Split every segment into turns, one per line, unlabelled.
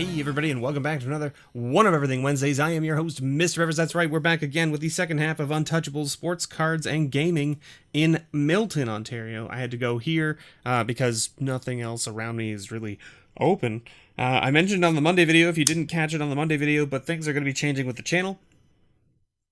Hey everybody, and welcome back to another One of Everything Wednesdays. I am your host, MrBevers. That's right, we're back again with the second half of Untouchables Sports Cards and Gaming in Milton, Ontario. I had to go here because nothing else around me is really open. I mentioned on the Monday video, if you didn't catch it on the Monday video, but things are going to be changing with the channel.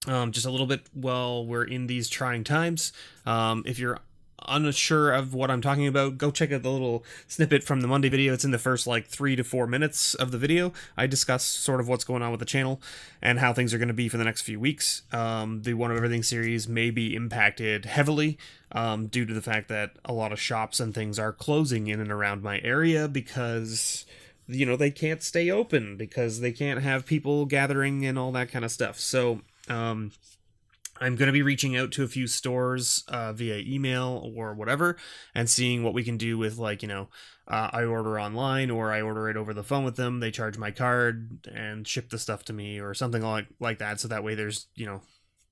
Just a little bit while we're in these trying times. If you're unsure of what I'm talking about, go check out the little snippet from the Monday video. It's in the first like 3 to 4 minutes of the video. I discuss sort of what's going on with the channel and how things are going to be for the next few weeks. The One of Everything series may be impacted heavily due to the fact that a lot of shops and things are closing in and around my area because, you know, they can't stay open because they can't have people gathering and all that kind of stuff. So I'm going to be reaching out to a few stores via email or whatever and seeing what we can do with, like, you know, I order online or I order it over the phone with them. They charge my card and ship the stuff to me or something like that. So that way there's, you know,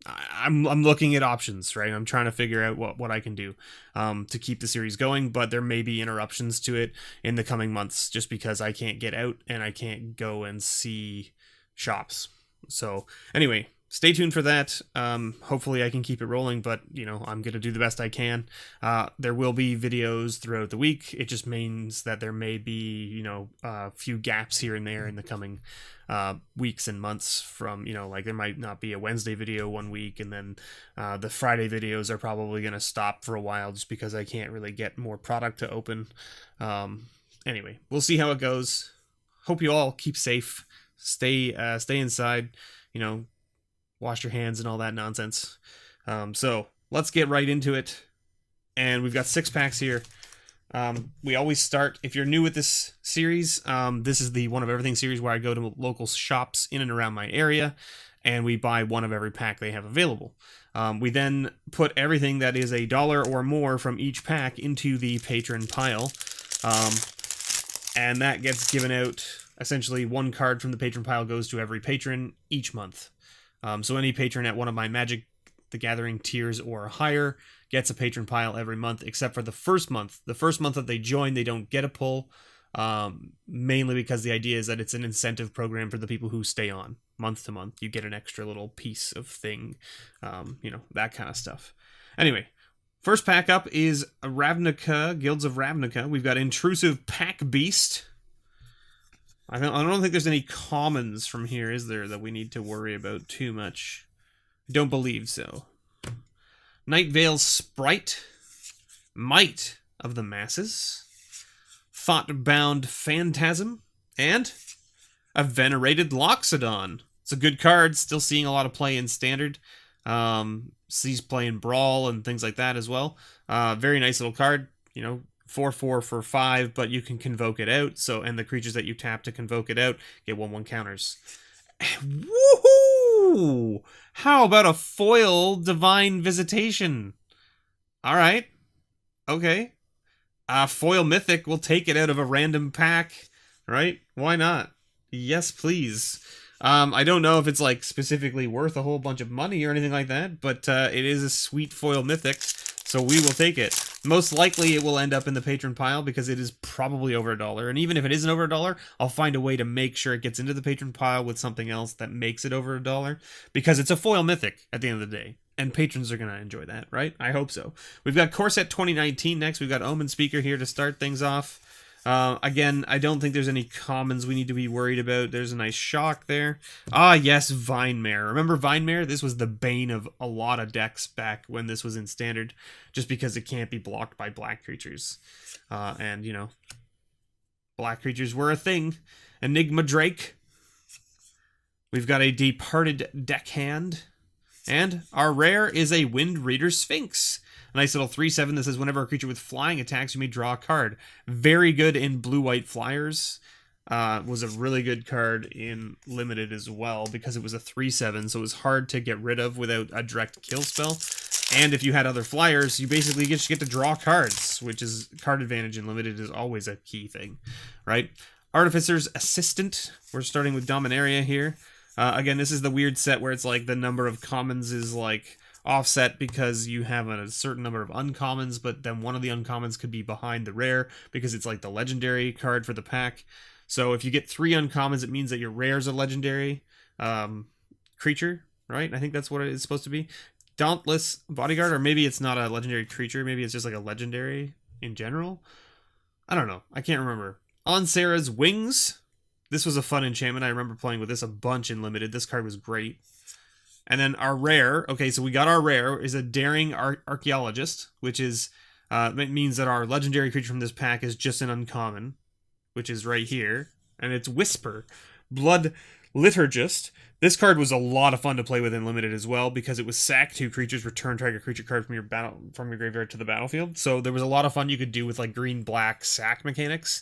I'm looking at options, right? I'm trying to figure out what I can do to keep the series going, but there may be interruptions to it in the coming months just because I can't get out and I can't go and see shops. So anyway, stay tuned for that. Hopefully I can keep it rolling, but, you know, I'm going to do the best I can. There will be videos throughout the week. It just means that there may be, you know, a few gaps here and there in the coming weeks and months from, you know, like there might not be a Wednesday video one week, and then the Friday videos are probably going to stop for a while just because I can't really get more product to open. Anyway, we'll see how it goes. Hope you all keep safe. Stay inside, you know, wash your hands and all that nonsense. So let's get right into it. And we've got 6 packs here. We always start, if you're new with this series, this is the One of Everything series where I go to local shops in and around my area and we buy one of every pack they have available. We then put everything that is $1 or more from each pack into the patron pile. And that gets given out. Essentially, one card from the patron pile goes to every patron each month. So any patron at one of my Magic the Gathering tiers or higher gets a patron pile every month, except for the first month. The first month that they join, they don't get a pull, mainly because the idea is that it's an incentive program for the people who stay on month to month. You get an extra little piece of thing, you know, that kind of stuff. Anyway, first pack up is Ravnica, Guilds of Ravnica. We've got Intrusive Pack Beast. I don't think there's any commons from here, is there, that we need to worry about too much? I don't believe so. Night Veil Sprite. Might of the Masses. Thought-Bound Phantasm. And a Venerated Loxodon. It's a good card, still seeing a lot of play in Standard. Sees play in Brawl and things like that as well. Very nice little card, you know. 4/4 for 5, but you can convoke it out. So, and the creatures that you tap to convoke it out get 1/1 counters. Woohoo! How about a foil Divine Visitation? All right. Okay. Foil Mythic will take it out of a random pack, right? Why not? Yes, please. I don't know if it's like specifically worth a whole bunch of money or anything like that, but it is a sweet foil Mythic, so we will take it. Most likely it will end up in the patron pile because it is probably over $1. And even if it isn't over $1, I'll find a way to make sure it gets into the patron pile with something else that makes it over $1, because it's a foil Mythic at the end of the day. And patrons are going to enjoy that, right? I hope so. We've got Corset 2019 next. We've got Omen Speaker here to start things off. Again, I don't think there's any commons we need to be worried about. There's a nice shock there. Ah, yes, Vinemare. Remember Vinemare? This was the bane of a lot of decks back when this was in Standard, just because it can't be blocked by black creatures. And, you know, black creatures were a thing. Enigma Drake. We've got a Departed Deckhand. And our rare is a Wind Reader Sphinx. A nice little 3/7 that says whenever a creature with flying attacks, you may draw a card. Very good in blue-white flyers. Was a really good card in Limited as well because it was a 3/7, so it was hard to get rid of without a direct kill spell. And if you had other flyers, you basically just get to draw cards, which is card advantage in Limited is always a key thing, right? Artificer's Assistant. We're starting with Dominaria here. Again, this is the weird set where it's like the number of commons is like offset because you have a certain number of uncommons, but then one of the uncommons could be behind the rare because it's like the legendary card for the pack. So if you get 3 uncommons, it means that your rare is a legendary creature, right? I think that's what it is supposed to be. Dauntless Bodyguard, or maybe it's not a legendary creature. Maybe it's just like a legendary in general. I don't know. I can't remember. On Sarah's Wings. This was a fun enchantment. I remember playing with this a bunch in Limited. This card was great. And then our rare. Okay, so we got our rare is a Daring Archaeologist, which is it means that our legendary creature from this pack is just an uncommon, which is right here. And it's Whisper. Blood Liturgist. This card was a lot of fun to play with in Limited as well, because it was sack 2 creatures, return target creature card from your graveyard to the battlefield. So there was a lot of fun you could do with like green-black sack mechanics,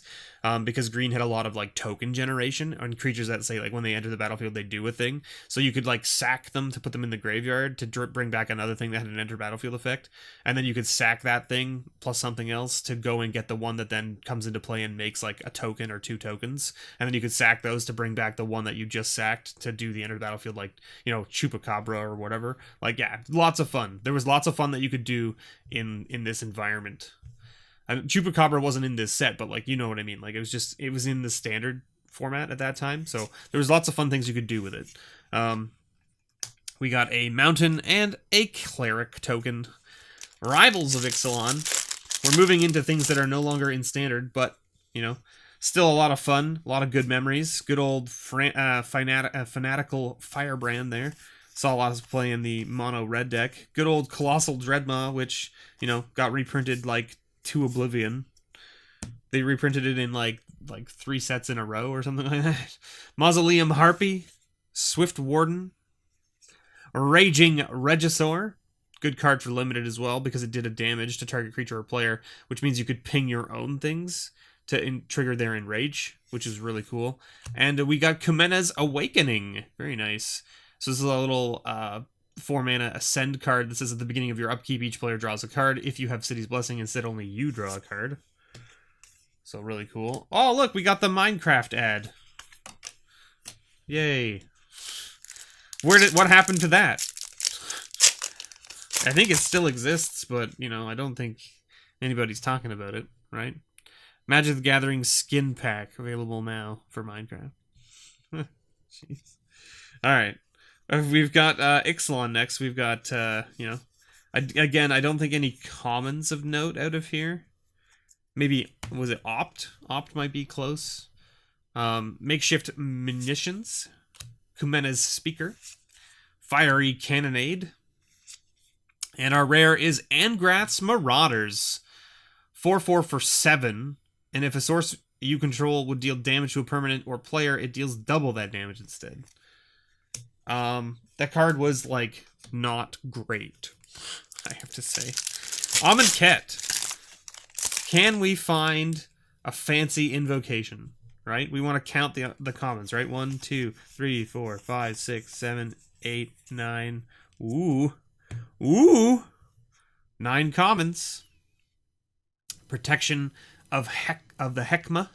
because green had a lot of like token generation on creatures that say like when they enter the battlefield they do a thing. So you could like sack them to put them in the graveyard to bring back another thing that had an enter battlefield effect, and then you could sack that thing plus something else to go and get the one that then comes into play and makes like a token or 2 tokens, and then you could sack those to bring back the one that you just sacked to do the enter battlefield, like, you know, Chupacabra or whatever. Like, yeah, lots of fun. There was lots of fun that you could do in this environment. Chupacabra wasn't in this set, but like, you know what I mean. Like, it was in the standard format at that time, so there was lots of fun things you could do with it. We got a Mountain and a Cleric token. Rivals of Ixalan. We're moving into things that are no longer in standard, but, you know, still a lot of fun, a lot of good memories. Good old Fanatical Firebrand there. Saw a lot of play in the mono red deck. Good old Colossal Dreadmaw, which, you know, got reprinted like to oblivion. They reprinted it in like 3 sets in a row or something like that. Mausoleum Harpy, Swift Warden, Raging Regisaur. Good card for Limited as well, because it did a damage to target creature or player, which means you could ping your own things to trigger their Enrage, which is really cool. And we got Kumena's Awakening. Very nice. So this is a little 4-mana Ascend card that says at the beginning of your upkeep, each player draws a card. If you have City's Blessing, instead only you draw a card. So really cool. Oh, look, we got the Minecraft ad. Yay. What happened to that? I think it still exists, but, you know, I don't think anybody's talking about it, right? Magic the Gathering skin pack available now for Minecraft. Jeez. All right. We've got Ixalan next. We've got, you know, again, I don't think any commons of note out of here. Maybe, was it Opt? Opt might be close. Makeshift Munitions. Kumena's Speaker. Fiery Cannonade. And our rare is Angrath's Marauders. 4/4 for 7. And if a source you control would deal damage to a permanent or player, it deals double that damage instead. That card was, like, not great, I have to say. Amonkhet. Can we find a fancy invocation, right? We want to count the commons, right? 1, 2, 3, 4, 5, 6, 7, 8, 9. Ooh. Ooh. 9 commons. Protection of the Heckma.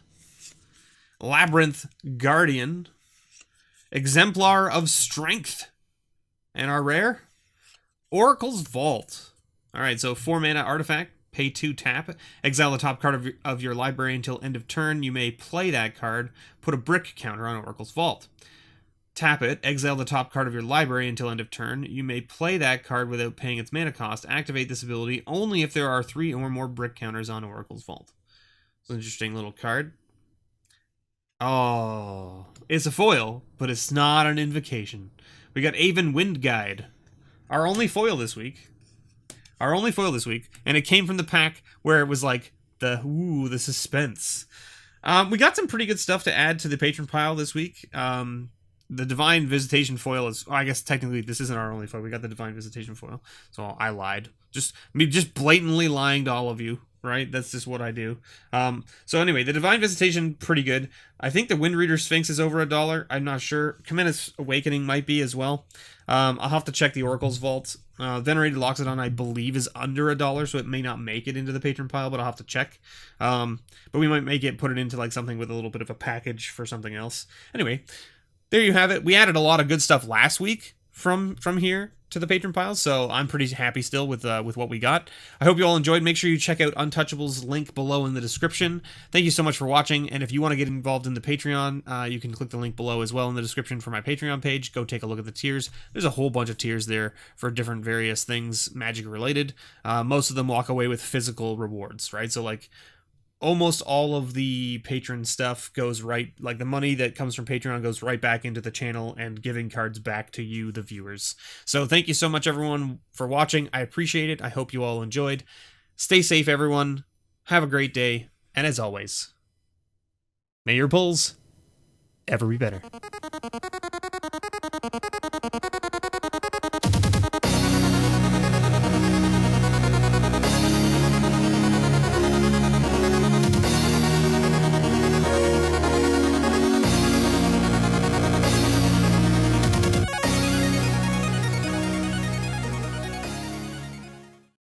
Labyrinth Guardian. Exemplar of Strength. And our rare? Oracle's Vault. Alright, so 4-mana artifact. Pay 2, tap. Exile the top card of your library until end of turn. You may play that card. Put a brick counter on Oracle's Vault. Tap it. Exile the top card of your library until end of turn. You may play that card without paying its mana cost. Activate this ability only if there are 3 or more brick counters on Oracle's Vault. It's an interesting little card. Oh, it's a foil, but it's not an invocation. We got Aven Windguide. Our only foil this week. And it came from the pack where it was like the suspense. We got some pretty good stuff to add to the patron pile this week. The Divine Visitation foil is, I guess technically this isn't our only foil. We got the Divine Visitation foil. So I lied. Just blatantly lying to all of you, right? That's just what I do. So anyway, the Divine Visitation, pretty good. I think the Windreader Sphinx is over $1. I'm not sure. Kumena's Awakening might be as well. I'll have to check the Oracle's Vault. Venerated Loxodon, I believe, is under $1, so it may not make it into the patron pile, but I'll have to check. But we might put it into like something with a little bit of a package for something else. Anyway, there you have it. We added a lot of good stuff last week from here. to the patron pile, so I'm pretty happy still with what we got. I hope you all enjoyed. Make sure you check out Untouchables, link below in the description. Thank you so much for watching, and if you want to get involved in the Patreon, you can click the link below as well in the description for my Patreon page. Go take a look at the tiers. There's a whole bunch of tiers there for different various things Magic related. Most of them walk away with physical rewards, right? So like almost all of the patron stuff goes right, like the money that comes from Patreon goes right back into the channel and giving cards back to you, the viewers. So thank you so much, everyone, for watching. I appreciate it. I hope you all enjoyed. Stay safe, everyone. Have a great day. And as always, may your pulls ever be better.